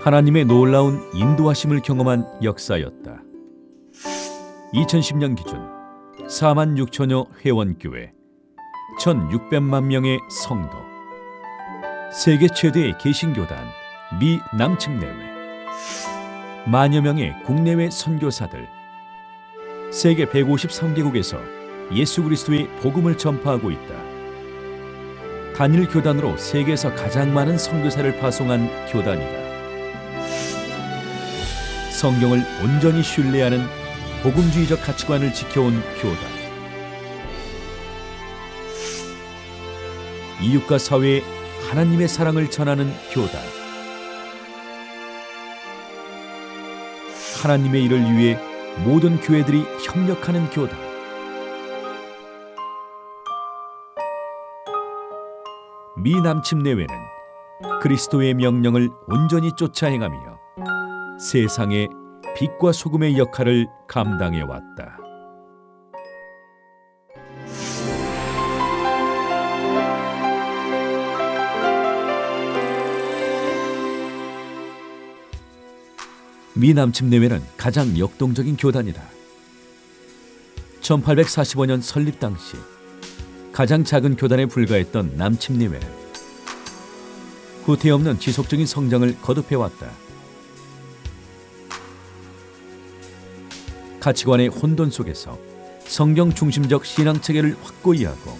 하나님의 놀라운 인도하심을 경험한 역사였다. 2010년 기준 4만 6천여 회원교회, 1,600만 명의 성도, 세계 최대의 개신교단 미 남침내회, 만여 명의 국내외 선교사들, 세계 153개국에서 예수 그리스도의 복음을 전파하고 있다. 단일 교단으로 세계에서 가장 많은 선교사를 파송한 교단이다. 성경을 온전히 신뢰하는 복음주의적 가치관을 지켜온 교단. 이웃과 사회에 하나님의 사랑을 전하는 교단. 하나님의 일을 위해 모든 교회들이 협력하는 교단. 미 남침내회는 그리스도의 명령을 온전히 쫓아 행하며 세상의 빛과 소금의 역할을 감당해 왔다. 미 남침내회는 가장 역동적인 교단이다. 1845년 설립 당시 가장 작은 교단에 불과했던 남침내회는 후퇴없는 지속적인 성장을 거듭해왔다. 가치관의 혼돈 속에서 성경 중심적 신앙 체계를 확고히 하고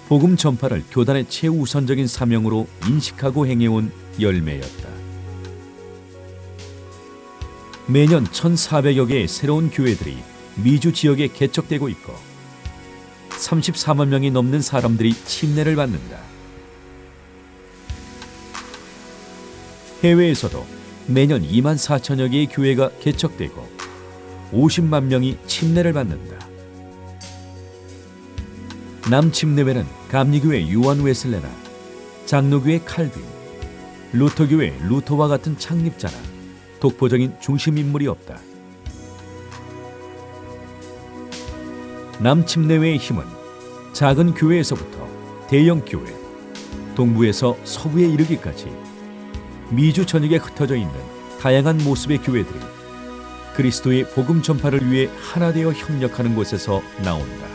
복음 전파를 교단의 최우선적인 사명으로 인식하고 행해온 열매였다. 매년 1,400여 개의 새로운 교회들이 미주 지역에 개척되고 있고 34만 명이 넘는 사람들이 침례를 받는다. 해외에서도 매년 2만 4천여 개의 교회가 개척되고 50만 명이 침례를 받는다. 남침내회는 감리교회 요한 웨슬레나, 장로교회 칼빈, 루터교회 루터와 같은 창립자나 독보적인 중심인물이 없다. 남침내회의 힘은 작은 교회에서부터 대형 교회, 동부에서 서부에 이르기까지 미주 전역에 흩어져 있는 다양한 모습의 교회들이 그리스도의 복음 전파를 위해 하나 되어 협력하는 곳에서 나온다.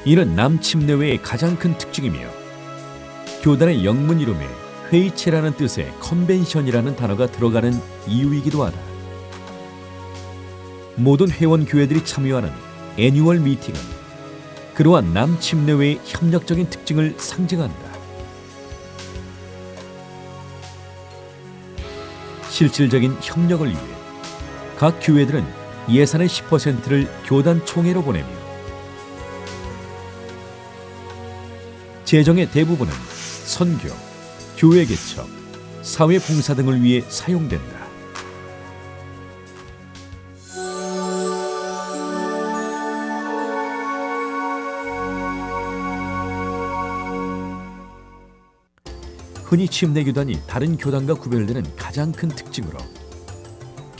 이는 남침내회의 가장 큰 특징이며 교단의 영문 이름에 회의체라는 뜻의 컨벤션이라는 단어가 들어가는 이유이기도 하다. 모든 회원 교회들이 참여하는 애뉴얼 미팅은 그러한 남침내회의 협력적인 특징을 상징한다. 실질적인 협력을 위해 각 교회들은 예산의 10%를 교단 총회로 보내며 재정의 대부분은 선교, 교회 개척, 사회 봉사 등을 위해 사용된다. 흔히 침례교단이 다른 교단과 구별되는 가장 큰 특징으로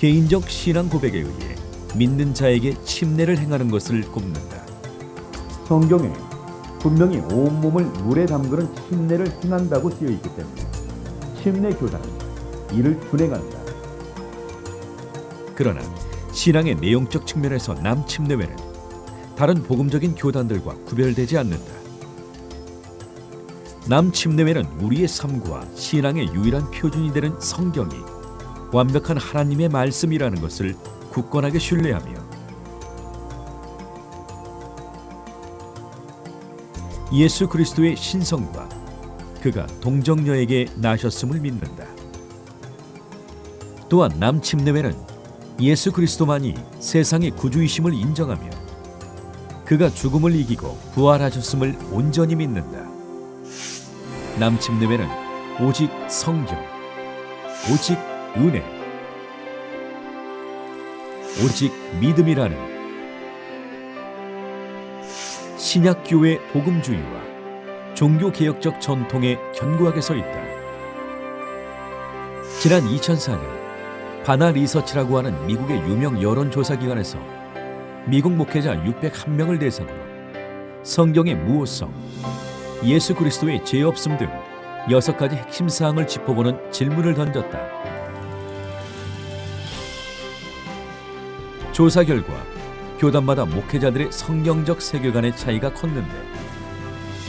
개인적 신앙 고백에 의해 믿는 자에게 침례를 행하는 것을 꼽는다. 성경에 분명히 온몸을 물에 담그는 침례를 행한다고 쓰여 있기 때문에 침례 교단은 이를 준행한다. 그러나 신앙의 내용적 측면에서 남침내회는 다른 복음적인 교단들과 구별되지 않는다. 남침내회는 우리의 삶과 신앙의 유일한 표준이 되는 성경이 완벽한 하나님의 말씀이라는 것을 굳건하게 신뢰하며 예수 그리스도의 신성과 그가 동정녀에게 나셨음을 믿는다. 또한 남침내회는 예수 그리스도만이 세상의 구주이심을 인정하며 그가 죽음을 이기고 부활하셨음을 온전히 믿는다. 남침내회는 오직 성경, 오직 은혜, 오직 믿음이라는 신약교회 복음주의와 종교개혁적 전통에 견고하게 서 있다. 지난 2004년 바나 리서치라고 하는 미국의 유명 여론조사기관에서 미국 목회자 601명을 대상으로 성경의 무호성, 예수 그리스도의 죄 없음 등 6가지 핵심 사항을 짚어보는 질문을 던졌다. 조사 결과 교단마다 목회자들의 성경적 세계관의 차이가 컸는데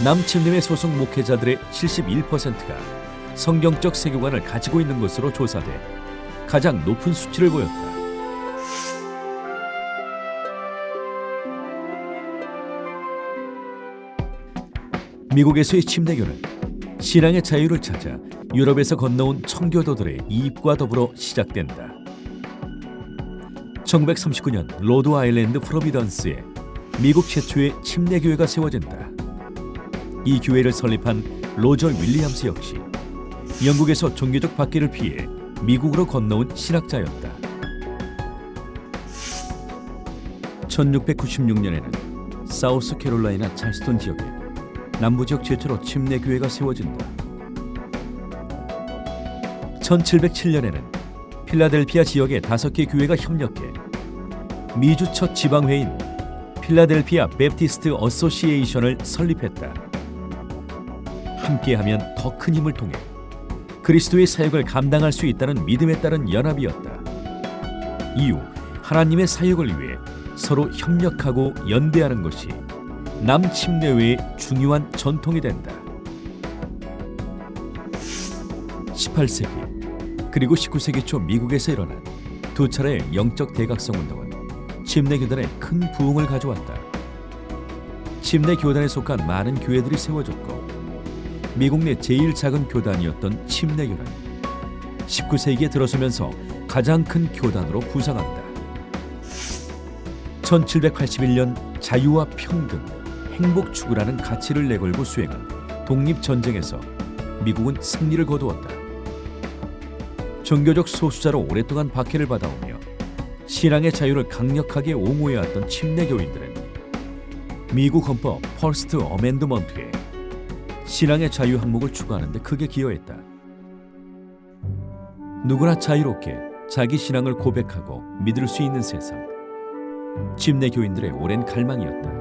남침내회 소속 목회자들의 71%가 성경적 세계관을 가지고 있는 것으로 조사돼 가장 높은 수치를 보였다. 미국에서의 침례교는 신앙의 자유를 찾아 유럽에서 건너온 청교도들의 이입과 더불어 시작된다. 1939년 로드 아일랜드 프로비던스에 미국 최초의 침례교회가 세워진다. 이 교회를 설립한 로저 윌리엄스 역시 영국에서 종교적 박해를 피해 미국으로 건너온 신학자였다. 1696년에는 사우스 캐롤라이나 찰스턴 지역에 남부 지역 최초로 침례교회가 세워진다. 1707년에는 필라델피아 지역의 5개 교회가 협력해 미주 첫 지방회인 필라델피아 베프티스트 어소시에이션을 설립했다. 함께하면 더 큰 힘을 통해 그리스도의 사역을 감당할 수 있다는 믿음에 따른 연합이었다. 이후 하나님의 사역을 위해 서로 협력하고 연대하는 것이 남침례회의 중요한 전통이 된다. 18세기 그리고 19세기 초 미국에서 일어난 두 차례의 영적 대각성 운동은 침례교단에 큰 부흥을 가져왔다. 침례교단에 속한 많은 교회들이 세워졌고 미국 내 제일 작은 교단이었던 침례교는 19세기에 들어서면서 가장 큰 교단으로 부상한다. 1781년 자유와 평등, 행복 추구라는 가치를 내걸고 수행한 독립전쟁에서 미국은 승리를 거두었다. 종교적 소수자로 오랫동안 박해를 받아오며 신앙의 자유를 강력하게 옹호해왔던 침례교인들은 미국 헌법 퍼스트 어멘드먼트에 신앙의 자유 항목을 추구하는 데 크게 기여했다. 누구나 자유롭게 자기 신앙을 고백하고 믿을 수 있는 세상. 침례교인들의 오랜 갈망이었다.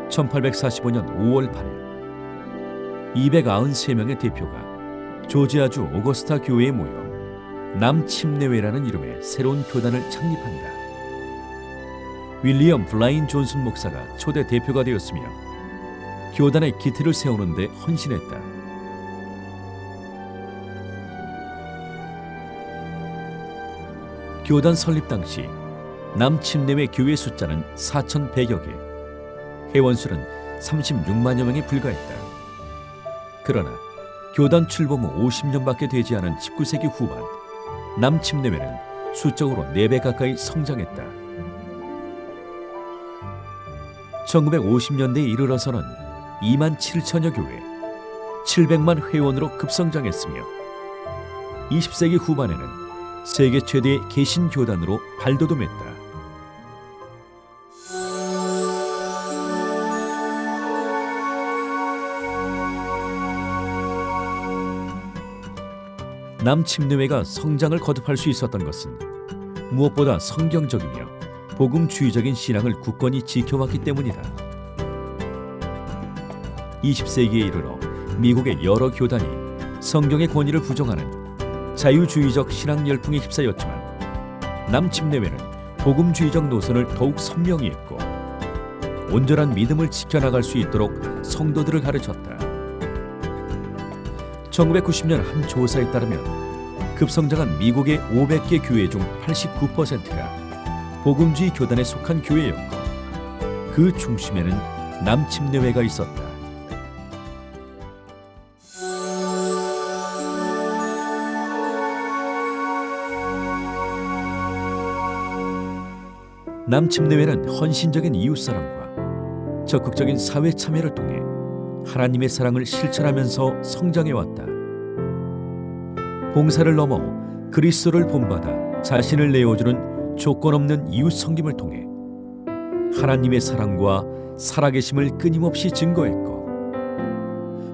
1845년 5월 8일 293명의 대표가 조지아주 오거스타 교회에 모여 남침례회라는 이름의 새로운 교단을 창립한다. 윌리엄 블라인 존슨 목사가 초대 대표가 되었으며 교단의 기틀을 세우는 데 헌신했다. 교단 설립 당시 남침례회 교회 숫자는 4,100여 개, 회원수는 36만여 명에 불과했다. 그러나 교단 출범 후 50년밖에 되지 않은 19세기 후반 남침례회는 수적으로 4배 가까이 성장했다. 1950년대에 이르러서는 2만 7천여 교회, 700만 회원으로 급성장했으며 20세기 후반에는 세계 최대의 개신교단으로 발돋움했다. 남침례회가 성장을 거듭할 수 있었던 것은 무엇보다 성경적이며 복음주의적인 신앙을 굳건히 지켜왔기 때문이다. 20세기에 이르러 미국의 여러 교단이 성경의 권위를 부정하는 자유주의적 신앙 열풍에 휩싸였지만 남침례회는 복음주의적 노선을 더욱 선명히 했고 온전한 믿음을 지켜나갈 수 있도록 성도들을 가르쳤다. 1990년 한 조사에 따르면 급성장한 미국의 500개 교회 중 89%가 복음주의 교단에 속한 교회였고 그 중심에는 남침례회가 있었다. 남침례회는 헌신적인 이웃사랑과 적극적인 사회 참여를 통해 하나님의 사랑을 실천하면서 성장해왔다. 봉사를 넘어 그리스도를 본받아 자신을 내어주는 조건 없는 이웃 섬김을 통해 하나님의 사랑과 살아계심을 끊임없이 증거했고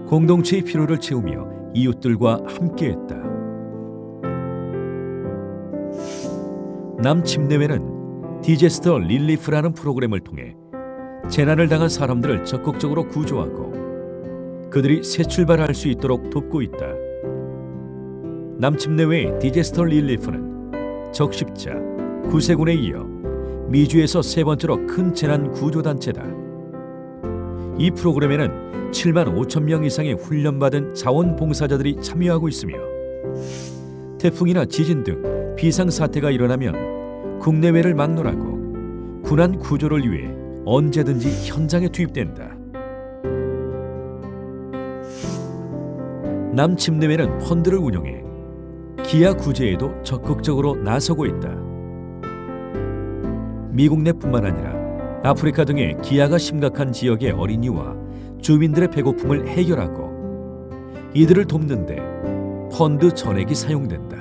공동체의 필요를 채우며 이웃들과 함께했다. 남침례회는 디제스터 릴리프라는 프로그램을 통해 재난을 당한 사람들을 적극적으로 구조하고 그들이 새 출발할 수 있도록 돕고 있다. 남침내외의 디제스터 릴리프는 적십자, 구세군에 이어 미주에서 세 번째로 큰 재난 구조 단체다. 이 프로그램에는 7만 5천 명 이상의 훈련받은 자원봉사자들이 참여하고 있으며 태풍이나 지진 등 비상사태가 일어나면 국내외를 막론하고 군안 구조를 위해 언제든지 현장에 투입된다. 남침내외는 펀드를 운영해 기아 구제에도 적극적으로 나서고 있다. 미국 내뿐만 아니라 아프리카 등의 기아가 심각한 지역의 어린이와 주민들의 배고픔을 해결하고 이들을 돕는 데 펀드 전액이 사용된다.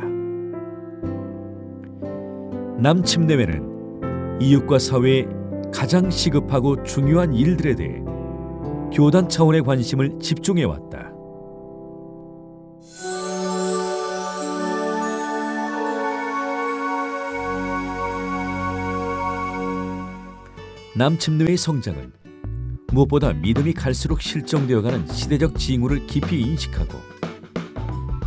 남침내외는 이웃과 사회에 가장 시급하고 중요한 일들에 대해 교단 차원의 관심을 집중해왔다. 남침내외의 성장은 무엇보다 믿음이 갈수록 실종되어가는 시대적 징후를 깊이 인식하고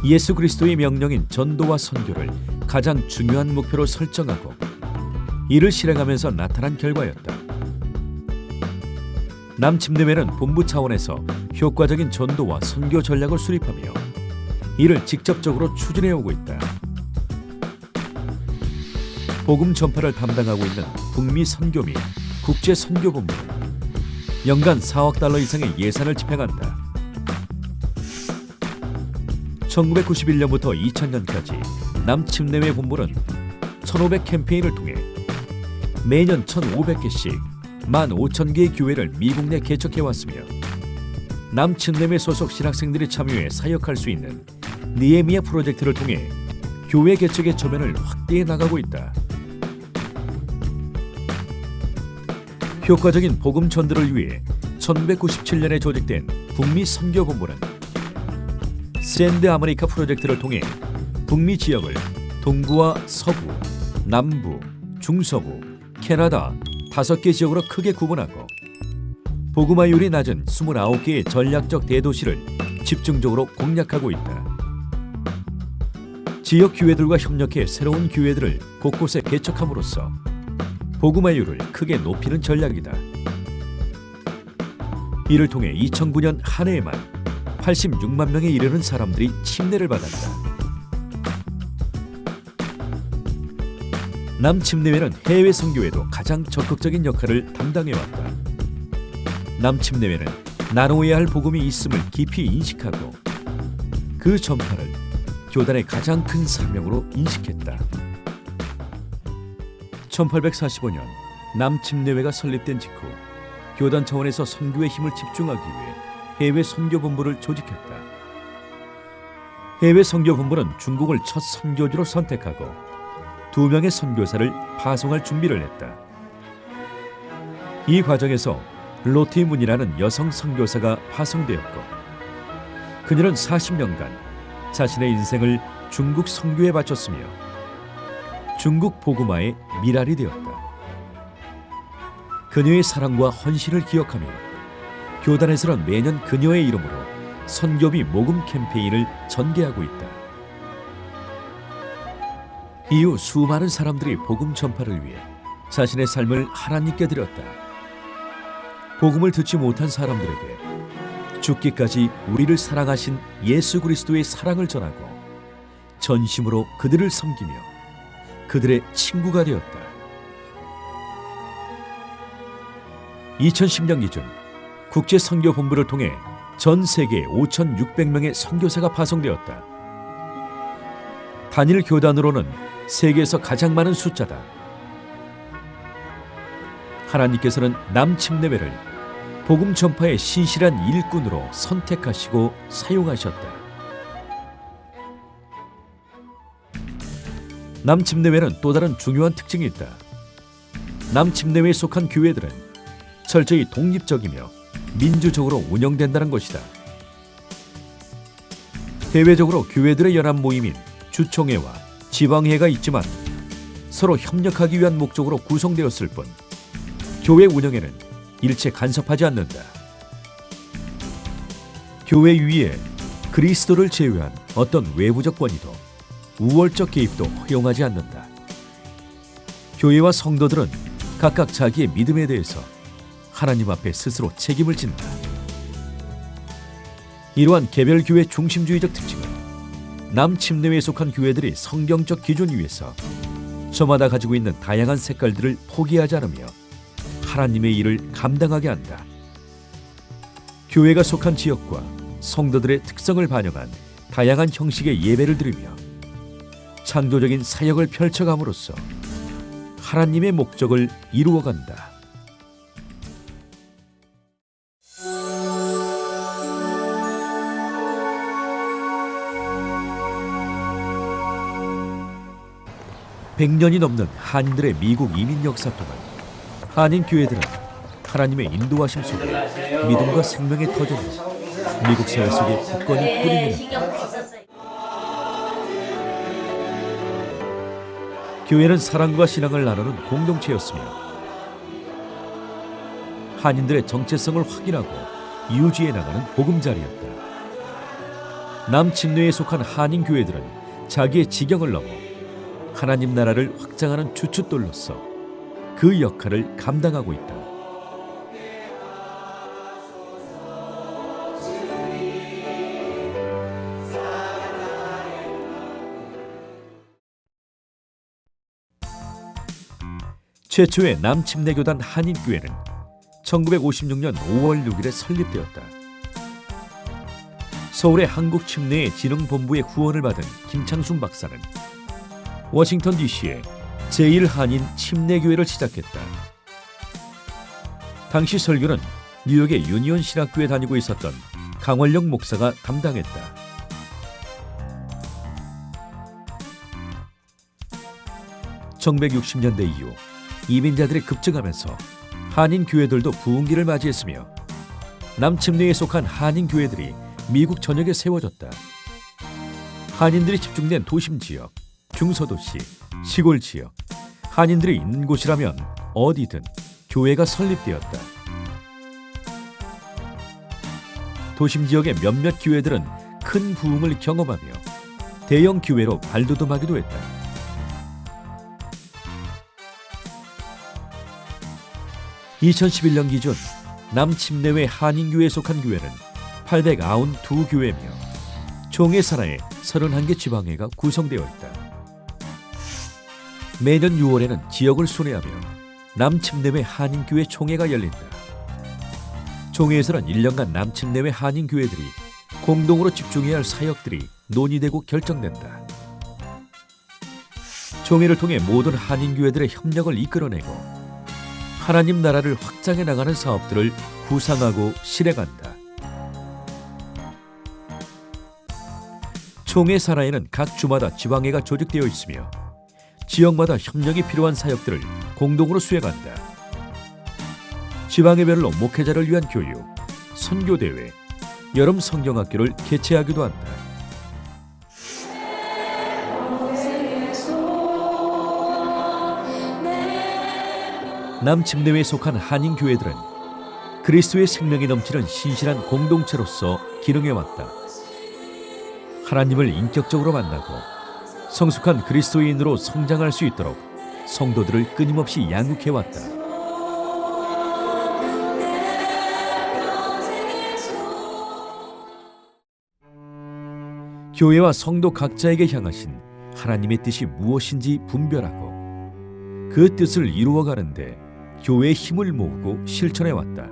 예수 그리스도의 명령인 전도와 선교를 가장 중요한 목표로 설정하고 이를 실행하면서 나타난 결과였다. 남침내외는 본부 차원에서 효과적인 전도와 선교 전략을 수립하며 이를 직접적으로 추진해오고 있다. 복음 전파를 담당하고 있는 북미 선교 및 국제 선교본부는 연간 4억 달러 이상의 예산을 집행한다. 1991년부터 2000년까지 남침내외 본부는 1,500 캠페인을 통해 매년 1,500개씩 15,000개의 교회를 미국 내 개척해왔으며 남침내외 소속 신학생들이 참여해 사역할 수 있는 니에미아 프로젝트를 통해 교회 개척의 저변을 확대해 나가고 있다. 효과적인 복음 전도를 위해 1997년에 조직된 북미 선교본부는 샌드 아메리카 프로젝트를 통해 북미 지역을 동부와 서부, 남부, 중서부, 캐나다 5개 지역으로 크게 구분하고 복음화율이 낮은 29개의 전략적 대도시를 집중적으로 공략하고 있다. 지역 교회들과 협력해 새로운 교회들을 곳곳에 개척함으로써 복음화율을 크게 높이는 전략이다. 이를 통해 2009년 한 해에만 86만 명에 이르는 사람들이 침례를 받았다. 남침내외는 해외 선교에도 가장 적극적인 역할을 담당해왔다. 남침내외는 나누어야 할 복음이 있음을 깊이 인식하고 그 전파를 교단의 가장 큰 사명으로 인식했다. 1845년 남침내외가 설립된 직후 교단 차원에서 선교의 힘을 집중하기 위해 해외 선교본부를 조직했다. 해외 선교본부는 중국을 첫 선교지로 선택하고 2명의 선교사를 파송할 준비를 했다. 이 과정에서 로티 문이라는 여성 선교사가 파송되었고 그녀는 40년간 자신의 인생을 중국 선교에 바쳤으며 중국 복음화의 미랄이 되었다. 그녀의 사랑과 헌신을 기억하며 교단에서는 매년 그녀의 이름으로 선교비 모금 캠페인을 전개하고 있다. 이후 수많은 사람들이 복음 전파를 위해 자신의 삶을 하나님께 드렸다. 복음을 듣지 못한 사람들에게 죽기까지 우리를 사랑하신 예수 그리스도의 사랑을 전하고 전심으로 그들을 섬기며 그들의 친구가 되었다. 2010년 기준 국제선교본부를 통해 전 세계 5,600명의 선교사가 파송되었다. 단일 교단으로는 세계에서 가장 많은 숫자다. 하나님께서는 남침내외를 복음 전파의 신실한 일꾼으로 선택하시고 사용하셨다. 남침내외는 또 다른 중요한 특징이 있다. 남침내외에 속한 교회들은 철저히 독립적이며 민주적으로 운영된다는 것이다. 대외적으로 교회들의 연합 모임인 주총회와 지방회가 있지만 서로 협력하기 위한 목적으로 구성되었을 뿐 교회 운영에는 일체 간섭하지 않는다. 교회 위에 그리스도를 제외한 어떤 외부적 권위도 우월적 개입도 허용하지 않는다. 교회와 성도들은 각각 자기의 믿음에 대해서 하나님 앞에 스스로 책임을 진다. 이러한 개별교회 중심주의적 특징은 남침내에 속한 교회들이 성경적 기준 위에서 저마다 가지고 있는 다양한 색깔들을 포기하지 않으며 하나님의 일을 감당하게 한다. 교회가 속한 지역과 성도들의 특성을 반영한 다양한 형식의 예배를 드리며 창조적인 사역을 펼쳐감으로써 하나님의 목적을 이루어간다. (100년이) 넘는 한인들의 미국 이민 역사 동안 한인 교회들은 하나님의 인도하심 속에 믿음과 생명의 터전으로 미국 사회 속에 굳건히 뿌리내렸다. 교회는 사랑과 신앙을 나누는 공동체였으며 한인들의 정체성을 확인하고 유지해 나가는 보금자리였다. 남침내에 속한 한인 교회들은 자기의 지경을 넘어 하나님 나라를 확장하는 주춧돌로서 그 역할을 감당하고 있다. 최초의 남침내교단 한인교회는 1956년 5월 6일에 설립되었다. 서울의 한국침례진흥본부의 후원을 받은 김창순 박사는 워싱턴 DC에 제1한인 침례교회를 시작했다. 당시 설교는 뉴욕의 유니온 신학교에 다니고 있었던 강원령 목사가 담당했다. (1960년대) 이후 이민자들이 급증하면서 한인 교회들도 부흥기를 맞이했으며 남침내에 속한 한인 교회들이 미국 전역에 세워졌다. 한인들이 집중된 도심 지역, 중서도시, 시골 지역, 한인들이 있는 곳이라면 어디든 교회가 설립되었다. 도심 지역의 몇몇 교회들은 큰 부흥을 경험하며 대형 교회로 발돋움하기도 했다. (2011년) 기준 남침내외 한인교회에 속한 교회는 892교회며 총회 산하에 31개 지방회가 구성되어 있다. 매년 6월에는 지역을 순회하며 남침내외 한인교회 총회가 열린다. 총회에서는 1년간 남침내외 한인교회들이 공동으로 집중해야 할 사역들이 논의되고 결정된다. 총회를 통해 모든 한인교회들의 협력을 이끌어내고 하나님 나라를 확장해 나가는 사업들을 구상하고 실행한다. 총회 산하에는 각 주마다 지방회가 조직되어 있으며 지역마다 협력이 필요한 사역들을 공동으로 수행한다. 지방회별로 목회자를 위한 교육, 선교대회, 여름 성경학교를 개최하기도 한다. 남침내에 속한 한인교회들은 그리스도의 생명이 넘치는 신실한 공동체로서 기능해왔다. 하나님을 인격적으로 만나고 성숙한 그리스도인으로 성장할 수 있도록 성도들을 끊임없이 양육해왔다. 교회와 성도 각자에게 향하신 하나님의 뜻이 무엇인지 분별하고 그 뜻을 이루어가는데 교회의 힘을 모으고 실천해왔다.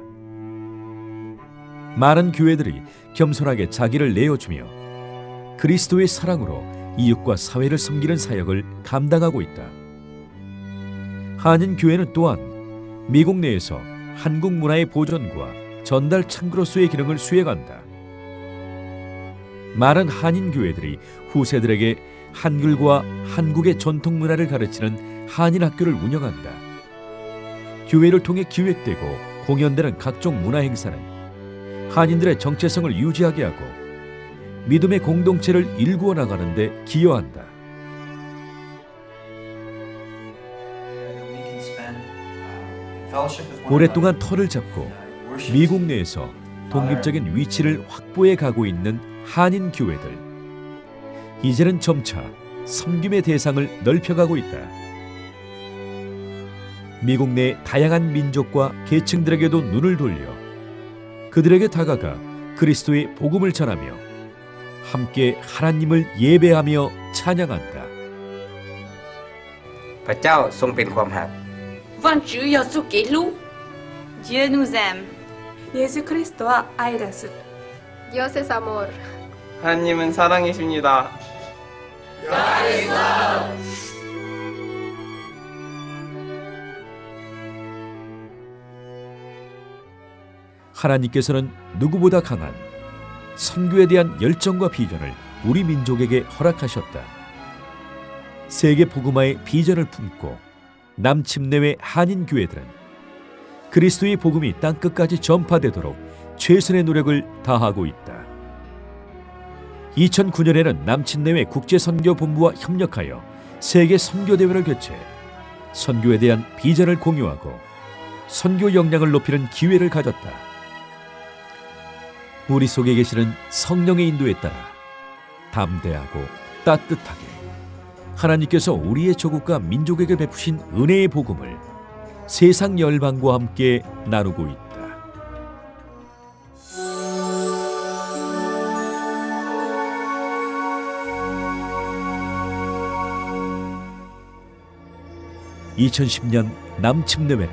많은 교회들이 겸손하게 자기를 내어주며 그리스도의 사랑으로 이웃과 사회를 섬기는 사역을 감당하고 있다. 한인교회는 또한 미국 내에서 한국 문화의 보존과 전달 창구로서의 기능을 수행한다. 많은 한인교회들이 후세들에게 한글과 한국의 전통 문화를 가르치는 한인학교를 운영한다. 교회를 통해 기획되고 공연되는 각종 문화 행사는 한인들의 정체성을 유지하게 하고 믿음의 공동체를 일구어 나가는 데 기여한다. We can spend 오랫동안 터를 잡고 미국 내에서 독립적인 위치를 확보해 가고 있는 한인 교회들. 이제는 점차 섬김의 대상을 넓혀가고 있다. 미국 내 다양한 민족과 계층들에게도 눈을 돌려 그들에게 다가가 그리스도의 복음을 전하며 함께 하나님을 예배하며 찬양한다. พระเจ้าทรงเป็นความหัก Vâng Chúa Giêsu Kitô. Dieu nous aime. 예수 그리스도와 아이다스. Dios es amor. 하나님은 사랑이십니다. 하나님께서는 누구보다 강한 선교에 대한 열정과 비전을 우리 민족에게 허락하셨다. 세계 복음화의 비전을 품고 남침내외 한인 교회들은 그리스도의 복음이 땅끝까지 전파되도록 최선의 노력을 다하고 있다. 2009년에는 남침내외 국제선교본부와 협력하여 세계 선교대회를 개최해 선교에 대한 비전을 공유하고 선교 역량을 높이는 기회를 가졌다. 우리 속에 계시는 성령의 인도에 따라 담대하고 따뜻하게 하나님께서 우리의 조국과 민족에게 베푸신 은혜의 복음을 세상 열방과 함께 나누고 있다. (2010년) 남침내외는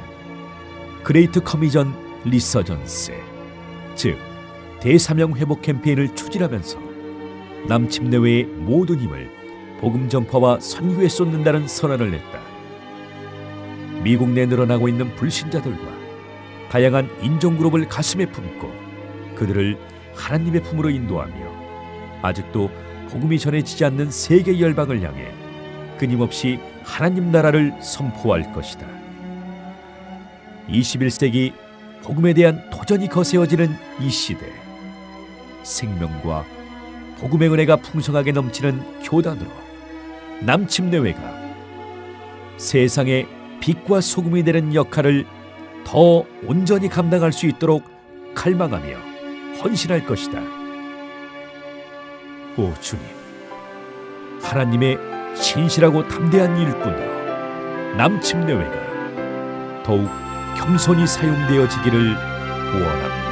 그레이트 커미전 리서전스, 즉 대사명 회복 캠페인을 추진하면서 남침내외의 모든 힘을 복음 전파와 선교에 쏟는다는 선언을 냈다. 미국 내 늘어나고 있는 불신자들과 다양한 인종 그룹을 가슴에 품고 그들을 하나님의 품으로 인도하며 아직도 복음이 전해지지 않는 세계 열방을 향해 끊임없이 하나님 나라를 선포할 것이다. 21세기 복음에 대한 도전이 거세어지는 이 시대, 생명과 복음의 은혜가 풍성하게 넘치는 교단으로 남침내외가 세상의 빛과 소금이 되는 역할을 더 온전히 감당할 수 있도록 갈망하며 헌신할 것이다. 오 주님, 하나님의 신실하고 담대한 일꾼으로 남침내외가 더욱 겸손히 사용되어지기를 원합니다.